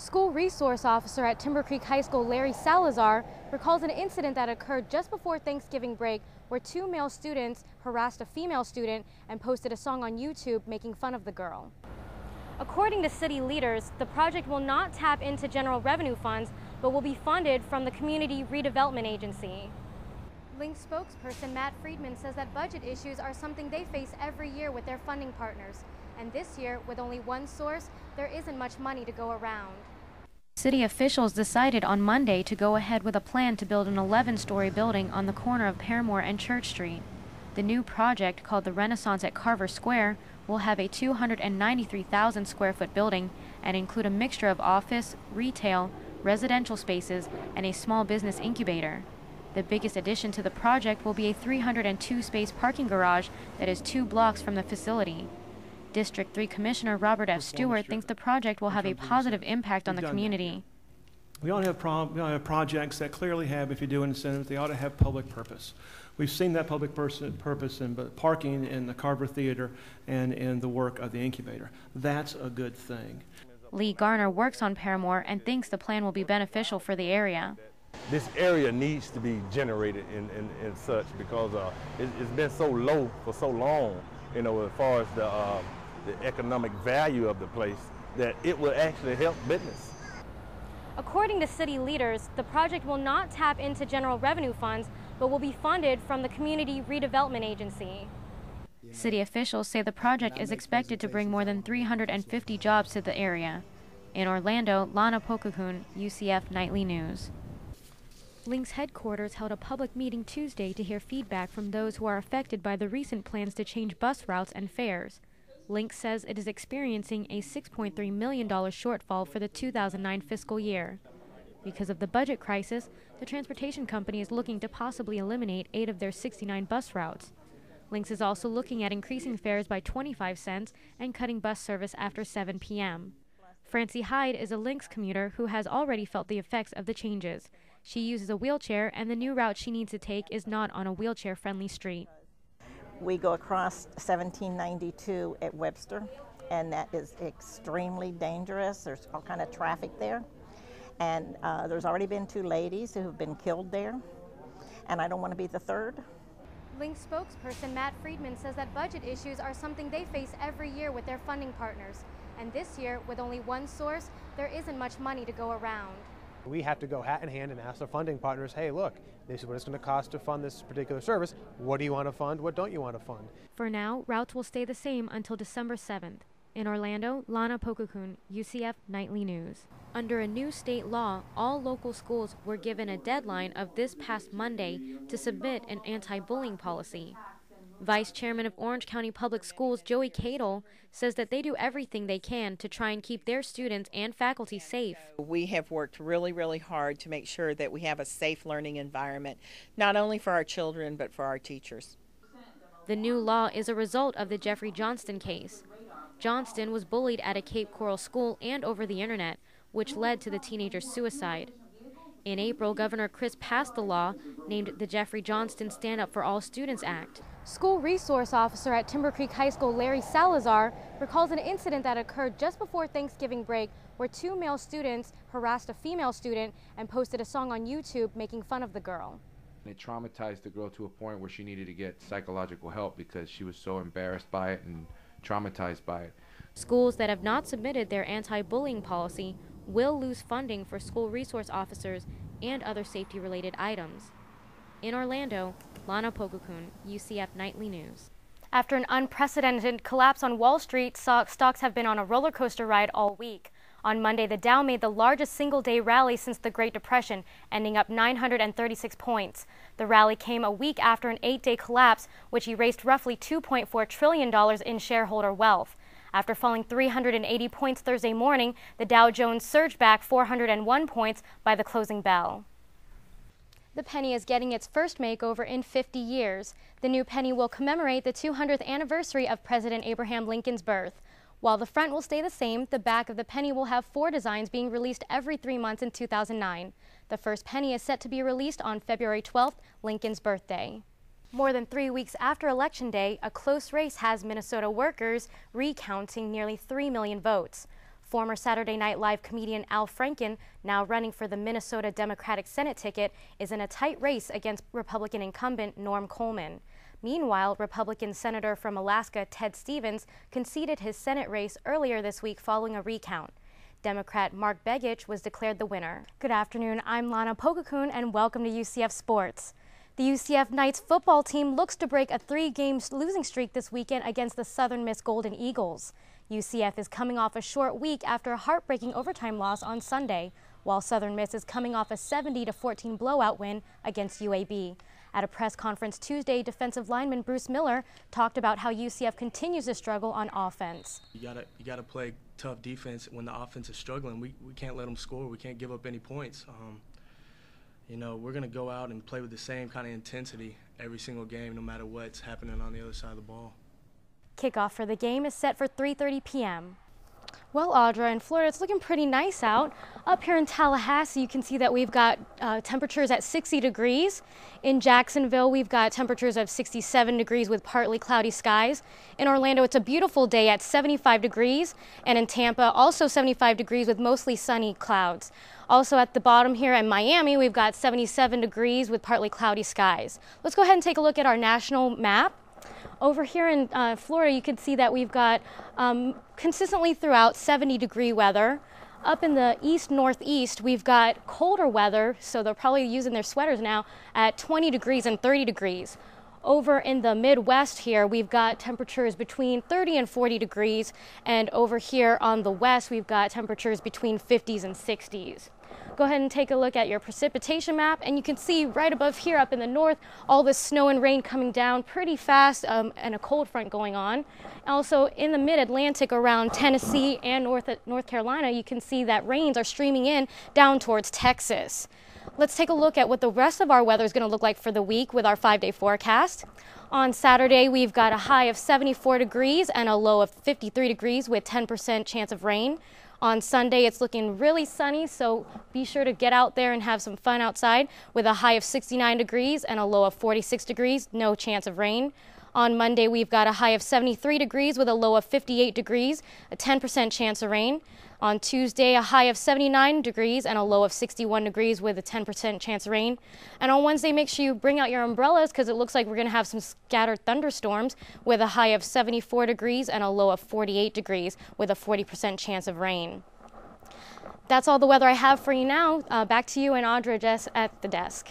School resource officer at Timber Creek High School, Larry Salazar, recalls an incident that occurred just before Thanksgiving break where two male students harassed a female student and posted a song on YouTube making fun of the girl. According to city leaders, the project will not tap into general revenue funds, but will be funded from the Community Redevelopment Agency. Link spokesperson Matt Friedman says that budget issues are something they face every year with their funding partners. And this year, with only one source, there isn't much money to go around. City officials decided on Monday to go ahead with a plan to build an 11-story building on the corner of Paramore and Church Street. The new project, called the Renaissance at Carver Square, will have a 293,000 square foot building and include a mixture of office, retail, residential spaces, and a small business incubator. The biggest addition to the project will be a 302-space parking garage that is 2 blocks from the facility. District 3 Commissioner Robert F. Stewart thinks the project will have a positive impact on the community. We ought to have projects that clearly have, if you do incentives, they ought to have public purpose. We've seen that public purpose in parking in the Carver Theater and in the work of the incubator. That's a good thing. Lee Garner works on Paramore and thinks the plan will be beneficial for the area. This area needs to be generated in such because it's been so low for so long, you know, as far as the economic value of the place, that it will actually help business. According to city leaders, the project will not tap into general revenue funds, but will be funded from the Community Redevelopment Agency. City officials say the project is expected to bring more than 350 jobs to the area. In Orlando, Larnna, Phokakul, UCF Knightly News. Link's headquarters held a public meeting Tuesday to hear feedback from those who are affected by the recent plans to change bus routes and fares. Link says it is experiencing a $6.3 million shortfall for the 2009 fiscal year. Because of the budget crisis, the transportation company is looking to possibly eliminate 8 of their 69 bus routes. Lynx is also looking at increasing fares by 25 cents and cutting bus service after 7 p.m. Francie Hyde is a Lynx commuter who has already felt the effects of the changes. She uses a wheelchair, and the new route she needs to take is not on a wheelchair-friendly street. We go across 1792 at Webster, and that is extremely dangerous. There's all kind of traffic there. And there's already been 2 ladies who have been killed there, and I don't want to be the third. Link spokesperson Matt Friedman says that budget issues are something they face every year with their funding partners. And this year, with only one source, there isn't much money to go around. We have to go hat in hand and ask our funding partners, hey, look, this is what it's going to cost to fund this particular service. What do you want to fund? What don't you want to fund? For now, routes will stay the same until December 7th. In Orlando, Larnna, Phokakul, UCF Knightly News. Under a new state law, all local schools were given a deadline of this past Monday to submit an anti-bullying policy. Vice Chairman of Orange County Public Schools, Joey Cadle, says that they do everything they can to try and keep their students and faculty safe. We have worked really hard to make sure that we have a safe learning environment, not only for our children, but for our teachers. The new law is a result of the Jeffrey Johnston case. Johnston was bullied at a Cape Coral school and over the internet, which led to the teenager's suicide. In April, Governor Chris passed the law named the Jeffrey Johnston Stand Up for All Students Act. School resource officer at Timber Creek High School, Larry Salazar, recalls an incident that occurred just before Thanksgiving break where 2 male students harassed a female student and posted a song on YouTube making fun of the girl. It traumatized the girl to a point where she needed to get psychological help because she was so embarrassed by it and traumatized by it. Schools that have not submitted their anti-bullying policy will lose funding for school resource officers and other safety-related items. In Orlando, Larnna, Phokakul, UCF Knightly News. After an unprecedented collapse on Wall Street, stocks have been on a roller coaster ride all week. On Monday, the Dow made the largest single-day rally since the Great Depression, ending up 936 points. The rally came a week after an 8-day collapse, which erased roughly $2.4 trillion in shareholder wealth. After falling 380 points Thursday morning, the Dow Jones surged back 401 points by the closing bell. The penny is getting its first makeover in 50 years. The new penny will commemorate the 200th anniversary of President Abraham Lincoln's birth. While the front will stay the same, the back of the penny will have 4 designs being released every 3 months in 2009. The first penny is set to be released on February 12th, Lincoln's birthday. More than 3 weeks after Election Day, a close race has Minnesota workers recounting nearly 3 million votes. Former Saturday Night Live comedian Al Franken, now running for the Minnesota Democratic Senate ticket, is in a tight race against Republican incumbent Norm Coleman. Meanwhile, Republican Senator from Alaska Ted Stevens conceded his Senate race earlier this week following a recount. Democrat Mark Begich was declared the winner. Good afternoon, I'm LPhokakul and welcome to UCF Sports. The UCF Knights football team looks to break a 3-game losing streak this weekend against the Southern Miss Golden Eagles. UCF is coming off a short week after a heartbreaking overtime loss on Sunday, while Southern Miss is coming off a 70-14 blowout win against UAB. At a press conference Tuesday, defensive lineman Bruce Miller talked about how UCF continues to struggle on offense. You gotta play tough defense when the offense is struggling. We can't let them score. We can't give up any points. You know, we're going to go out and play with the same kind of intensity every single game, no matter what's happening on the other side of the ball. Kickoff for the game is set for 3:30 p.m. Well, Audra, in Florida, it's looking pretty nice out. Up here in Tallahassee, you can see that we've got temperatures at 60 degrees. In Jacksonville, we've got temperatures of 67 degrees with partly cloudy skies. In Orlando, it's a beautiful day at 75 degrees. And in Tampa, also 75 degrees with mostly sunny clouds. Also at the bottom here in Miami, we've got 77 degrees with partly cloudy skies. Let's go ahead and take a look at our national map. Over here in Florida, you can see that we've got consistently throughout 70-degree weather. Up in the east-northeast, we've got colder weather, so they're probably using their sweaters now, at 20 degrees and 30 degrees. Over in the Midwest here, we've got temperatures between 30 and 40 degrees, and over here on the west, we've got temperatures between 50s and 60s. Go ahead and take a look at your precipitation map, and you can see right above here up in the north all the snow and rain coming down pretty fast and a cold front going on. Also in the mid-Atlantic around Tennessee and North Carolina, you can see that rains are streaming in down towards Texas. Let's take a look at what the rest of our weather is going to look like for the week with our 5-day forecast. On Saturday, we've got a high of 74 degrees and a low of 53 degrees with 10% chance of rain. On Sunday, it's looking really sunny, so be sure to get out there and have some fun outside with a high of 69 degrees and a low of 46 degrees, no chance of rain. On Monday, we've got a high of 73 degrees with a low of 58 degrees, a 10% chance of rain. On Tuesday, a high of 79 degrees and a low of 61 degrees with a 10% chance of rain. And on Wednesday, make sure you bring out your umbrellas because it looks like we're going to have some scattered thunderstorms with a high of 74 degrees and a low of 48 degrees with a 40% chance of rain. That's all the weather I have for you now. Back to you and Audra Jess at the desk.